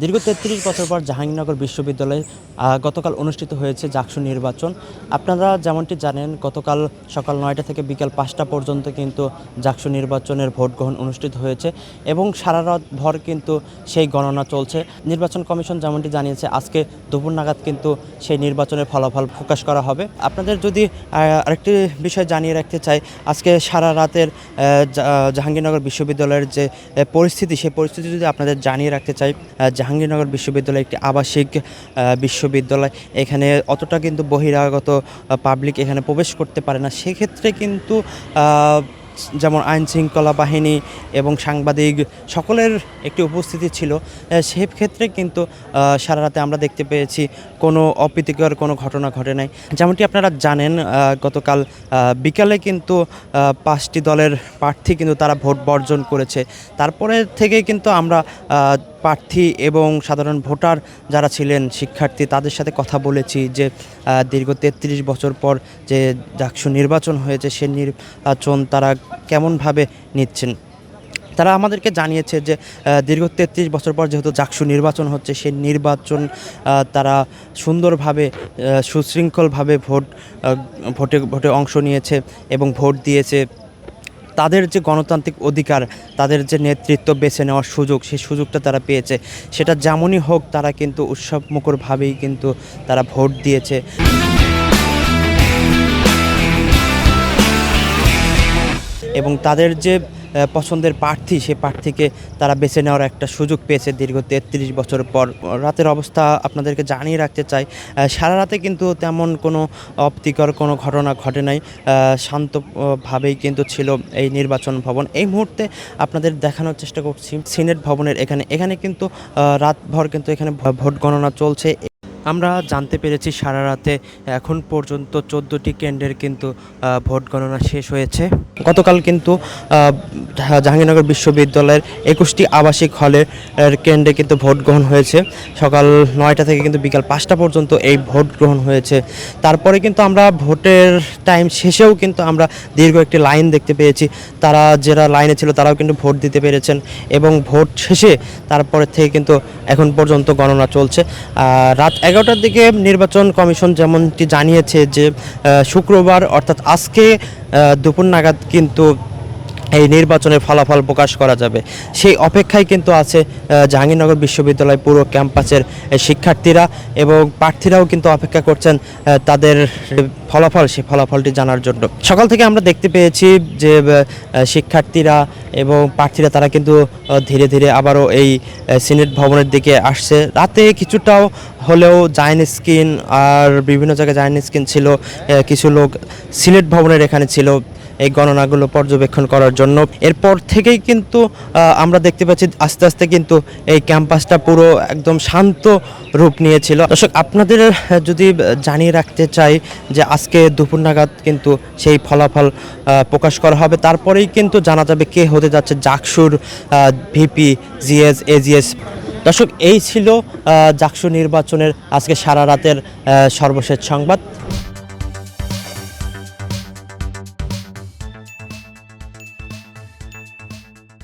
দীর্ঘ ৩৩ বছর পর জাহাঙ্গীরনগর বিশ্ববিদ্যালয়ে গতকাল অনুষ্ঠিত হয়েছে জাকসু নির্বাচন। আপনারা যেমনটি জানেন, গতকাল সকাল ৯টা থেকে বিকাল ৫টা পর্যন্ত কিন্তু জাকসু নির্বাচনের ভোট গ্রহণ অনুষ্ঠিত হয়েছে এবং সারা রাত ভর কিন্তু সেই গণনা চলছে। নির্বাচন কমিশন যেমনটি জানিয়েছে, আজকে দুপুর নাগাদ কিন্তু সেই নির্বাচনের ফলাফল প্রকাশ করা হবে। আপনাদের যদি আরেকটি বিষয় জানিয়ে রাখতে চাই, আজকে সারা রাতের জাহাঙ্গীরনগর বিশ্ববিদ্যালয়ের যে পরিস্থিতি, সেই পরিস্থিতি যদি আপনাদের জানিয়ে রাখতে চাই, জাহাঙ্গীরনগর বিশ্ববিদ্যালয় একটি আবাসিক বিশ্ববিদ্যালয়। এখানে অতটা কিন্তু বহিরাগত পাবলিক এখানে প্রবেশ করতে পারে না। সেক্ষেত্রে কিন্তু যেমন আইন শৃঙ্খলা বাহিনী এবং সাংবাদিক সকলের একটি উপস্থিতি ছিল। সেক্ষেত্রে কিন্তু সারা রাতে আমরা দেখতে পেয়েছি কোনো অপ্রীতিকর কোনো ঘটনা ঘটে নাই। যেমনটি আপনারা জানেন, গতকাল বিকালে কিন্তু 5টি দলের প্রার্থী কিন্তু তারা ভোট বর্জন করেছে। তারপরে থেকে কিন্তু আমরা প্রার্থী এবং সাধারণ ভোটার যারা ছিলেন, শিক্ষার্থী, তাদের সাথে কথা বলেছি যে দীর্ঘ ৩৩ বছর পর যে জাকসু নির্বাচন হয়েছে, সে নির্বাচন তারা কেমনভাবে নিচ্ছেন। তারা আমাদেরকে জানিয়েছে যে দীর্ঘ ৩৩ বছর পর যেহেতু জাকসু নির্বাচন হচ্ছে, সেই নির্বাচন তারা সুন্দরভাবে সুশৃঙ্খলভাবে ভোটে অংশ নিয়েছে এবং ভোট দিয়েছে। তাদের যে গণতান্ত্রিক অধিকার, তাদের যে নেতৃত্ব বেছে নেওয়ার সুযোগ, সেই সুযোগটা তারা পেয়েছে। সেটা যেমনই হোক, তারা কিন্তু উৎসবমুখরভাবেই কিন্তু তারা ভোট দিয়েছে। এবং তাদের যে পছন্দের প্রার্থী, সে প্রার্থীকে তারা বেছে নেওয়ার একটা সুযোগ পেয়েছে দীর্ঘ ৩৩ বছর পর। রাতের অবস্থা আপনাদেরকে জানিয়ে রাখতে চাই, সারা রাতে কিন্তু তেমন কোনো অপ্রীতিকর কোনো ঘটনা ঘটে নাই। শান্তভাবেই কিন্তু ছিল এই নির্বাচন ভবন। এই মুহূর্তে আপনাদের দেখানোর চেষ্টা করছি সিনেট ভবনের এখানে কিন্তু রাতভর কিন্তু এখানে ভোট গণনা চলছে। আমরা জানতে পেরেছি সারা রাতে এখন পর্যন্ত 14টি কেন্দ্রের কিন্তু ভোট গণনা শেষ হয়েছে। গতকাল কিন্তু জাহাঙ্গীরনগর বিশ্ববিদ্যালয়ের 21টি আবাসিক হলের কেন্দ্রে কিন্তু ভোট গ্রহণ হয়েছে। সকাল 9টা থেকে কিন্তু বিকাল 5টা পর্যন্ত এই ভোট গ্রহণ হয়েছে। তারপরে কিন্তু আমরা ভোটের টাইম শেষেও কিন্তু আমরা দীর্ঘ একটি লাইন দেখতে পেয়েছি। তারা যারা লাইনে ছিল তারাও কিন্তু ভোট দিতে পেরেছেন এবং ভোট শেষে তারপরে থেকে কিন্তু এখন পর্যন্ত গণনা চলছে। রাত 11টার দিকে নির্বাচন কমিশন যেমনটি জানিয়েছে যে শুক্রবার অর্থাৎ আজকে দুপুর নাগাদ কিন্তু এই নির্বাচনের ফলাফল প্রকাশ করা যাবে। সেই অপেক্ষায় কিন্তু আছে জাহাঙ্গীরনগর বিশ্ববিদ্যালয় পুরো ক্যাম্পাসের শিক্ষার্থীরা এবং প্রার্থীরাও কিন্তু অপেক্ষা করছেন তাদের ফলাফল, সেই ফলাফলটি জানার জন্য। সকাল থেকে আমরা দেখতে পেয়েছি যে শিক্ষার্থীরা এবং প্রার্থীরা তারা কিন্তু ধীরে ধীরে আবারও এই সিনেট ভবনের দিকে আসছে। রাতে কিছুটাও হলেও জায়েন্ট স্ক্রিন আর বিভিন্ন জায়গায় জায়েন্ট স্ক্রিন ছিল, কিছু লোক সিনেট ভবনের এখানে ছিল এই গণনাগুলো পর্যবেক্ষণ করার জন্য। এরপর থেকেই কিন্তু আমরা দেখতে পাচ্ছি আস্তে আস্তে কিন্তু এই ক্যাম্পাসটা পুরো একদম শান্ত রূপ নিয়েছিল। দর্শক, আপনাদের যদি জানিয়ে রাখতে চাই যে আজকে দুপুর নাগাদ কিন্তু সেই ফলাফল প্রকাশ করা হবে। তারপরেই কিন্তু জানা যাবে কে হতে যাচ্ছে জাকসুর ভিপি, জিএস, এজিএস। দর্শক, এই ছিল জাকসু নির্বাচনের আজকে সারা রাতের সর্বশেষ সংবাদ।